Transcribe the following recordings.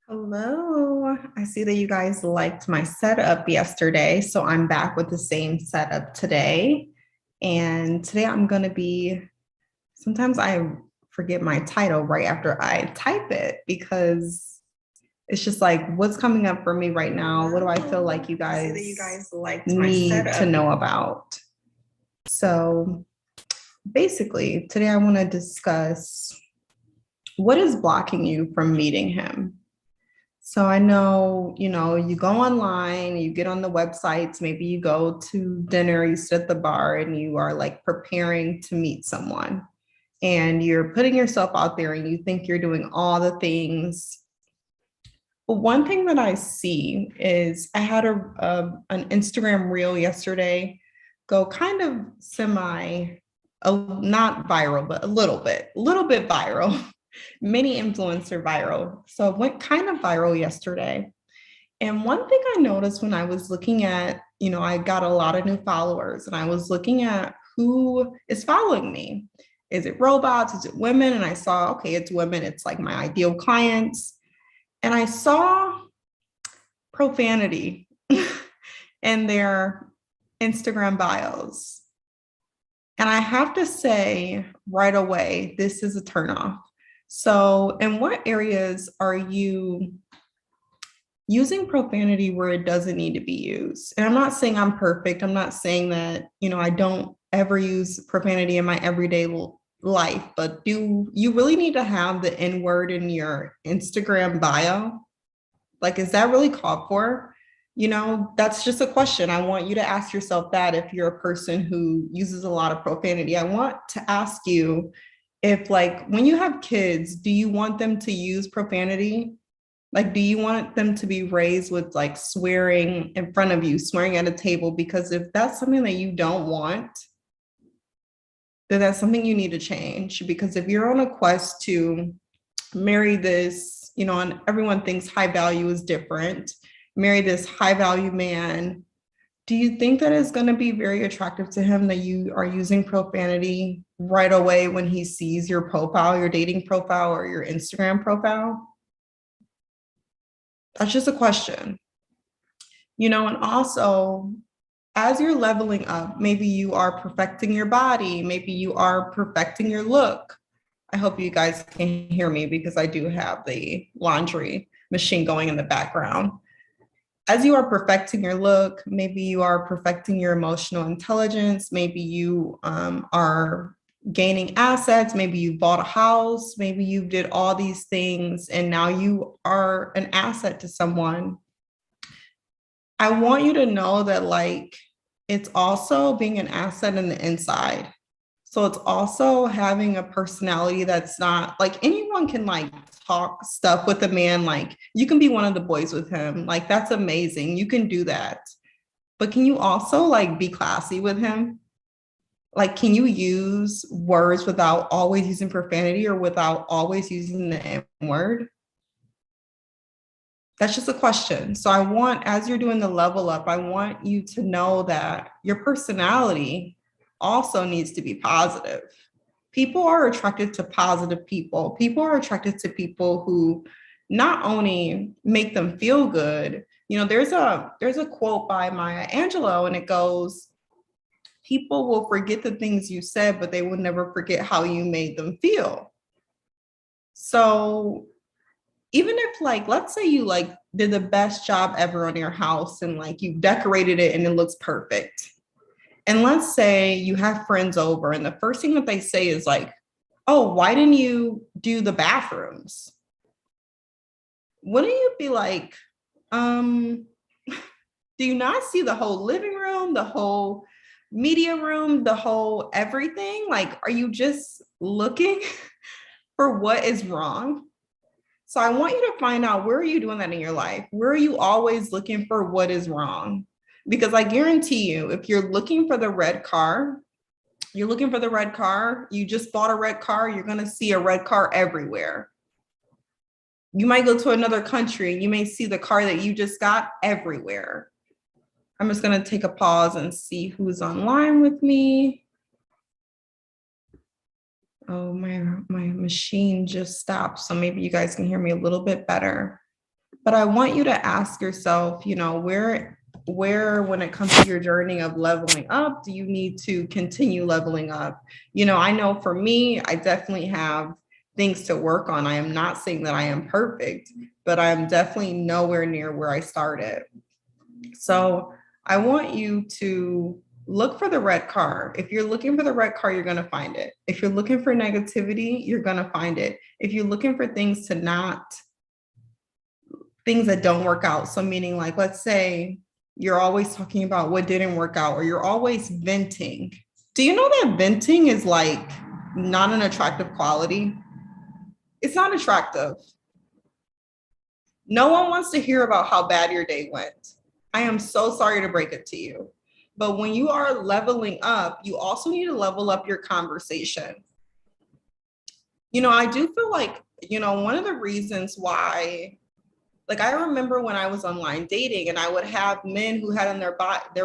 Hello. I see that you guys liked my setup yesterday, so I'm back with the same setup today. And today I'm going to sometimes I forget my title right after I type it because it's just like what's coming up for me right now? What do I feel like you I see guys that you guys liked my need to setup. know about? So basically, today I want to discuss what is blocking you from meeting him. So I know, you go online, you get on the websites, maybe you go to dinner, you sit at the bar and you are like preparing to meet someone and you're putting yourself out there and you think you're doing all the things. But one thing that I see is I had an Instagram reel yesterday go kind of not viral, but a little bit viral, mini influencer viral. So it went kind of viral yesterday. And one thing I noticed when I was looking at, I got a lot of new followers and I was looking at who is following me. Is it robots? Is it women? And I saw, okay, it's women. It's like my ideal clients. And I saw profanity in their Instagram bios. And I have to say right away, this is a turnoff. So, in what areas are you using profanity where it doesn't need to be used? And I'm not saying I'm perfect. I'm not saying that, I don't ever use profanity in my everyday life, but do you really need to have the N word in your Instagram bio? Like, is that really called for? That's just a question. I want you to ask yourself that if you're a person who uses a lot of profanity. I want to ask you if, like, when you have kids, do you want them to use profanity? Like, do you want them to be raised with like swearing in front of you, swearing at a table? Because if that's something that you don't want, then that's something you need to change. Because if you're on a quest to marry this, and everyone thinks high value is different, marry this high value man, do you think that it's going to be very attractive to him that you are using profanity right away when he sees your profile, your dating profile, or your Instagram profile? That's just a question. And also, as you're leveling up, maybe you are perfecting your body, maybe you are perfecting your look. I hope you guys can hear me because I do have the laundry machine going in the background. As you are perfecting your look, maybe you are perfecting your emotional intelligence, maybe you are gaining assets, maybe you bought a house, maybe you did all these things and now you are an asset to someone. I want you to know that, like, it's also being an asset in the inside. So it's also having a personality that's not like anyone can like talk stuff with a man. Like, you can be one of the boys with him. Like, that's amazing. You can do that. But can you also like be classy with him? Like, can you use words without always using profanity or without always using the N word? That's just a question. So I want, as you're doing the level up, I want you to know that your personality also needs to be positive. People are attracted to positive people. People are attracted to people who not only make them feel good. There's a quote by Maya Angelou and it goes, people will forget the things you said, but they will never forget how you made them feel. So even if, like, let's say you like did the best job ever on your house and like you decorated it and it looks perfect. And let's say you have friends over and the first thing that they say is like, "Oh, why didn't you do the bathrooms?" Wouldn't you be like, um, do you not see the whole living room, the whole media room, the whole everything? Like, are you just looking for what is wrong? So I want you to find out, where are you doing that in your life? Where are you always looking for what is wrong? Because I guarantee you, if you're looking for the red car, you're looking for the red car, you just bought a red car, you're going to see a red car everywhere. You might go to another country and you may see the car that you just got everywhere. I'm just going to take a pause and see who's online with me. Oh, my machine just stopped. So maybe you guys can hear me a little bit better. But I want you to ask yourself, where when it comes to your journey of leveling up, do you need to continue leveling up? I know for me, I definitely have things to work on. I am not saying that I am perfect, but I'm definitely nowhere near where I started. So I want you to look for the red car. If you're looking for the red car, you're going to find it. If you're looking for negativity, you're going to find it. If you're looking for things that don't work out. So meaning, like, let's say you're always talking about what didn't work out, or you're always venting. Do you know that venting is like not an attractive quality? It's not attractive. No one wants to hear about how bad your day went. I am so sorry to break it to you. But when you are leveling up, you also need to level up your conversation. I do feel like, one of the reasons why, like, I remember when I was online dating and I would have men who had in their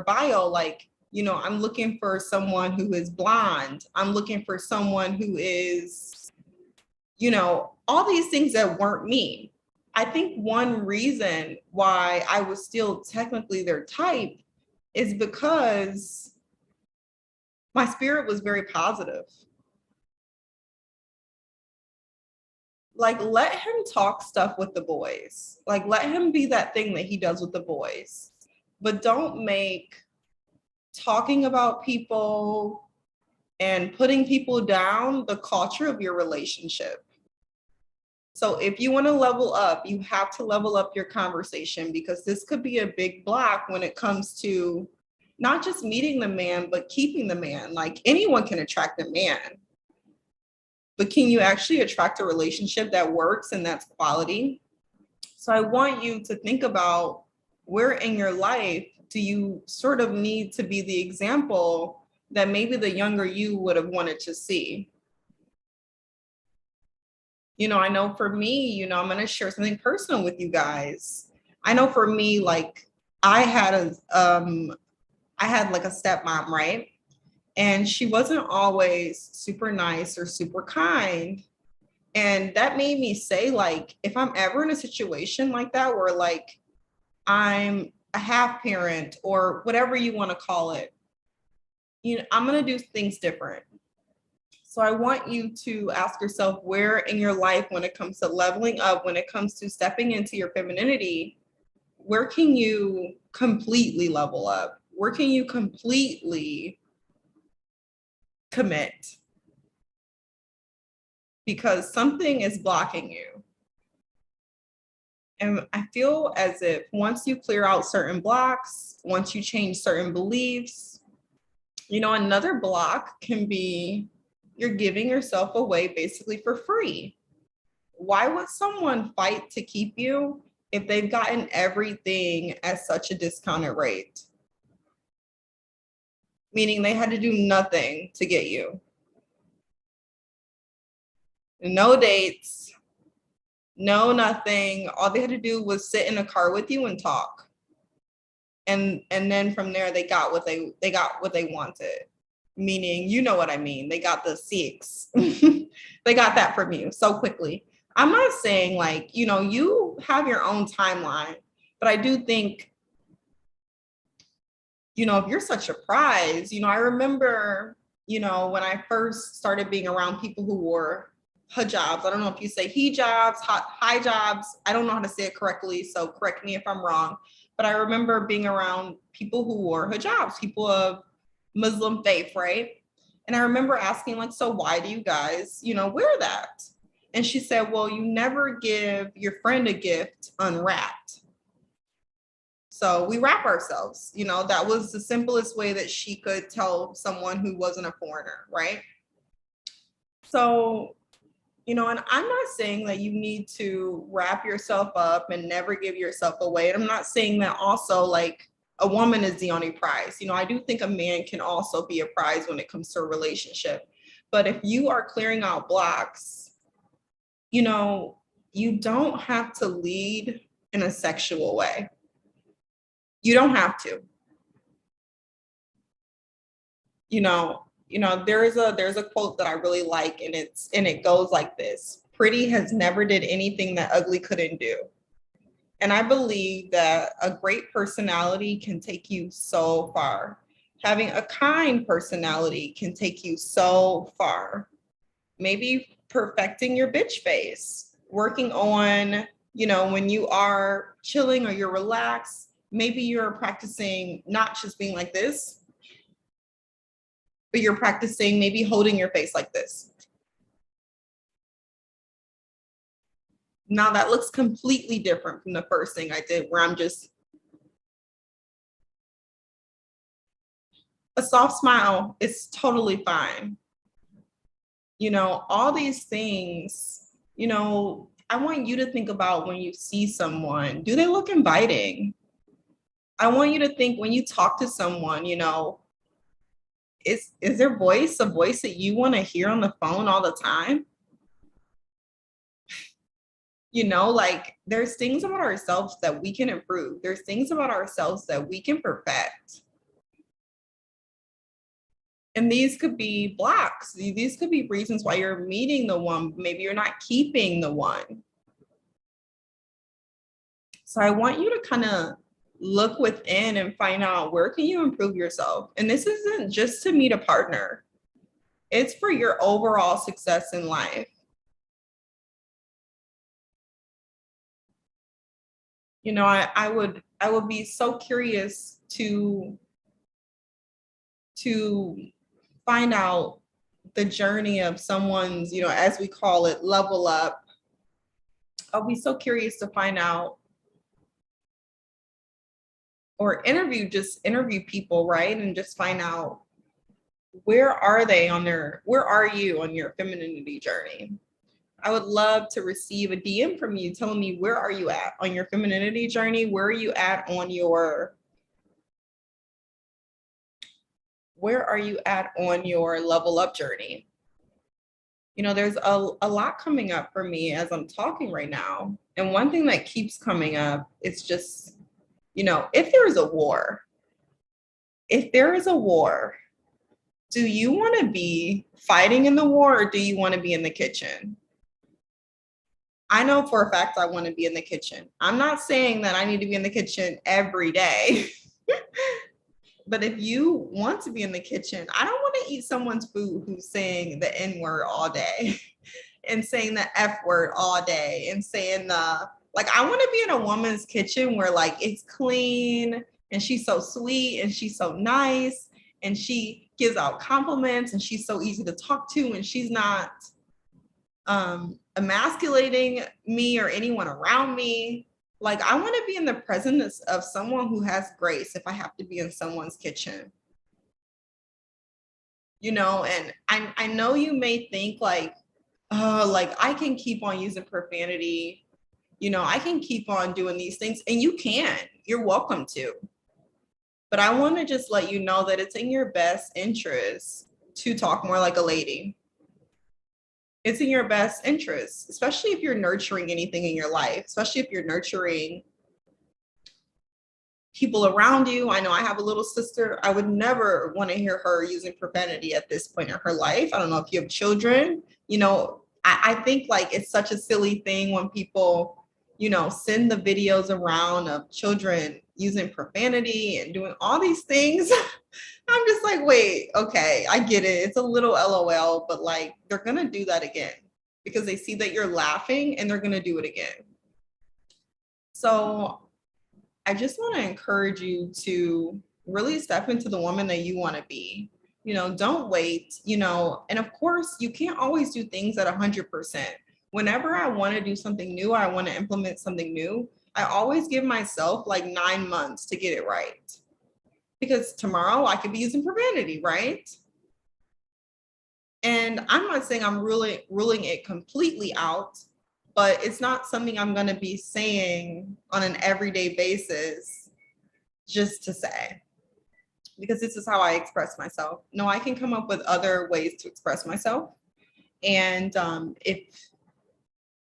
bio, like, I'm looking for someone who is blonde. I'm looking for someone who is, all these things that weren't me. I think one reason why I was still technically their type is because my spirit was very positive. Like, let him talk stuff with the boys. Like, let him be that thing that he does with the boys. But don't make talking about people and putting people down the culture of your relationship. So if you want to level up, you have to level up your conversation, because this could be a big block when it comes to not just meeting the man, but keeping the man. Like, anyone can attract a man, but can you actually attract a relationship that works and that's quality? So I want you to think about, where in your life do you sort of need to be the example that maybe the younger you would have wanted to see? I know for me, I'm going to share something personal with you guys. I know for me, like, I had like a stepmom, right? And she wasn't always super nice or super kind. And that made me say, like, if I'm ever in a situation like that, where, like, I'm a half parent or whatever you want to call it, I'm going to do things different. So I want you to ask yourself, where in your life, when it comes to leveling up, when it comes to stepping into your femininity, where can you completely level up? Where can you completely commit? Because something is blocking you. And I feel as if once you clear out certain blocks, once you change certain beliefs, another block can be, you're giving yourself away basically for free. Why would someone fight to keep you if they've gotten everything at such a discounted rate? Meaning they had to do nothing to get you. No dates, no nothing. All they had to do was sit in a car with you and talk. And then from there they got what they wanted. Meaning, you know what I mean? They got the six. They got that from you so quickly. I'm not saying, like, you have your own timeline, but I do think, if you're such a prize, I remember, when I first started being around people who wore hijabs. I don't know if you say hijabs, hijabs. I don't know how to say it correctly, so correct me if I'm wrong. But I remember being around people who wore hijabs, people of Muslim faith, right? And I remember asking, like, so why do you guys, wear that? And she said, well, you never give your friend a gift unwrapped. So we wrap ourselves. That was the simplest way that she could tell someone who wasn't a foreigner, right? So, and I'm not saying that you need to wrap yourself up and never give yourself away. And I'm not saying that also, like, a woman is the only prize. I do think a man can also be a prize when it comes to a relationship. But if you are clearing out blocks, you don't have to lead in a sexual way. You don't have to. There's a quote that I really like, and it goes like this: pretty has never did anything that ugly couldn't do. And I believe that a great personality can take you so far. Having a kind personality can take you so far. Maybe perfecting your bitch face, working on, when you are chilling or you're relaxed, maybe you're practicing not just being like this, but you're practicing maybe holding your face like this. Now that looks completely different from the first thing I did, where I'm just a soft smile is totally fine. All these things, I want you to think about when you see someone, do they look inviting? I want you to think when you talk to someone, is their voice a voice that you want to hear on the phone all the time? Like there's things about ourselves that we can improve. There's things about ourselves that we can perfect. And these could be blocks. These could be reasons why you're meeting the one, maybe you're not keeping the one. So I want you to kind of look within and find out where can you improve yourself. And this isn't just to meet a partner. It's for your overall success in life. I would be so curious to find out the journey of someone's, as we call it, level up. I'll be so curious to find out or interview people, right? And just find out where are you on your femininity journey? I would love to receive a DM from you telling me where are you at on your femininity journey? Where are you at on your level up journey? There's a lot coming up for me as I'm talking right now. And one thing that keeps coming up is just, if there is a war, do you want to be fighting in the war or do you want to be in the kitchen? I know for a fact I want to be in the kitchen. I'm not saying that I need to be in the kitchen every day. But if you want to be in the kitchen, I don't want to eat someone's food who's saying the N word all day and saying the F word all day and saying I want to be in a woman's kitchen where like it's clean and she's so sweet and she's so nice and she gives out compliments and she's so easy to talk to and she's not emasculating me or anyone around me. Like I want to be in the presence of someone who has grace if I have to be in someone's kitchen. And I know you may think like, oh, like I can keep on using profanity. I can keep on doing these things and you can. You're welcome to. But I want to just let you know that it's in your best interest to talk more like a lady. It's in your best interest, especially if you're nurturing anything in your life, especially if you're nurturing people around you. I know I have a little sister. I would never want to hear her using profanity at this point in her life. I don't know if you have children, I think like it's such a silly thing when people, send the videos around of children using profanity and doing all these things. I'm just like, wait, okay, I get it. It's a little LOL, but like they're going to do that again because they see that you're laughing and they're going to do it again. So I just want to encourage you to really step into the woman that you want to be. Don't wait, and of course, you can't always do things at 100%. Whenever I want to do something new, I want to implement something new, I always give myself like 9 months to get it right. Because tomorrow I could be using profanity, right? And I'm not saying I'm ruling it completely out, but it's not something I'm going to be saying on an everyday basis just to say, because this is how I express myself. No, I can come up with other ways to express myself. And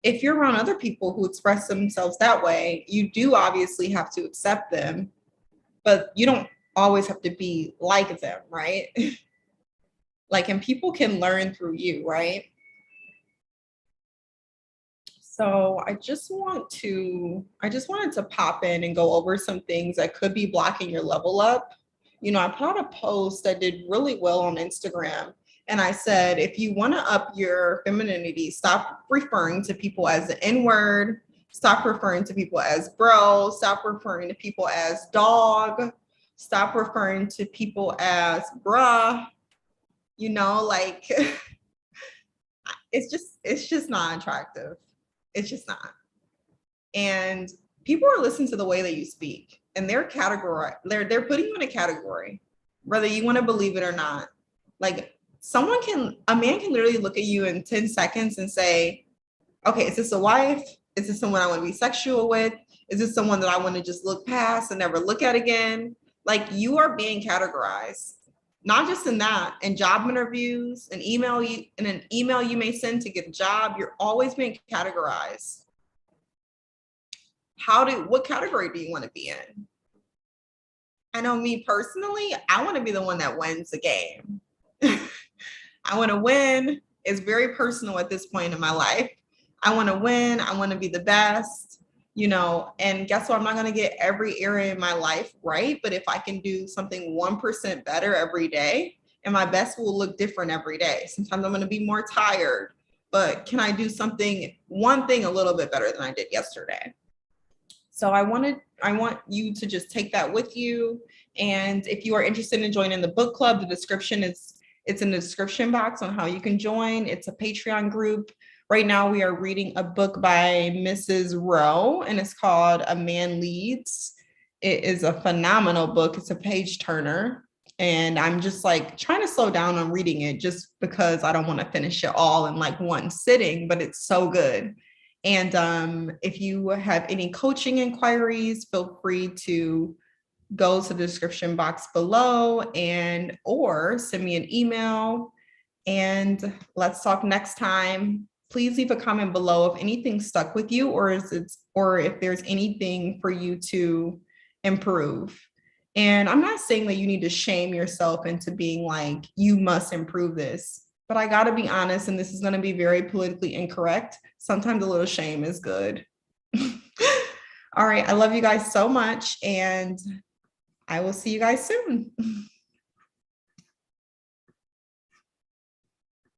if you're around other people who express themselves that way, you do obviously have to accept them, but you don't always have to be like them, right? And people can learn through you, right? So I just wanted to pop in and go over some things that could be blocking your level up. You know, I put out a post that did really well on Instagram. And I said, if you want to up your femininity, stop referring to people as the N word, stop referring to people as bro, stop referring to people as dog, stop referring to people as bruh, you know, like it's just not attractive. It's just not. And people are listening to the way that you speak, and they're putting you in a category, whether you want to believe it or not. Like a man can literally look at you in 10 seconds and say, okay, is this a wife? Is this someone I want to be sexual with? Is this someone that I want to just look past and never look at again? Like, you are being categorized. Not just in that, in job interviews, an email you may send to get a job, you're always being categorized. What category do you want to be in? I know me personally, I want to be the one that wins the game. I want to win. It's very personal at this point in my life. I want to win. I want to be the best, you know, and guess what? I'm not going to get every area in my life right. But if I can do something 1% better every day, and my best will look different every day. Sometimes I'm going to be more tired, but can I do one thing a little bit better than I did yesterday? So I want you to just take that with you. And if you are interested in joining the book club, it's in the description box on how you can join. It's a Patreon group. Right now we are reading a book by Mrs. Rowe, and it's called A Man Leads. It is a phenomenal book. It's a page turner. And I'm just like trying to slow down on reading it just because I don't want to finish it all in like one sitting, but it's so good. And if you have any coaching inquiries, feel free to go to the description box below or send me an email, and let's talk next time. Please leave a comment below if anything stuck with you, or if there's anything for you to improve. And I'm not saying that you need to shame yourself into being like, you must improve this. But I got to be honest, and this is going to be very politically incorrect. Sometimes a little shame is good. All right. I love you guys so much, and I will see you guys soon.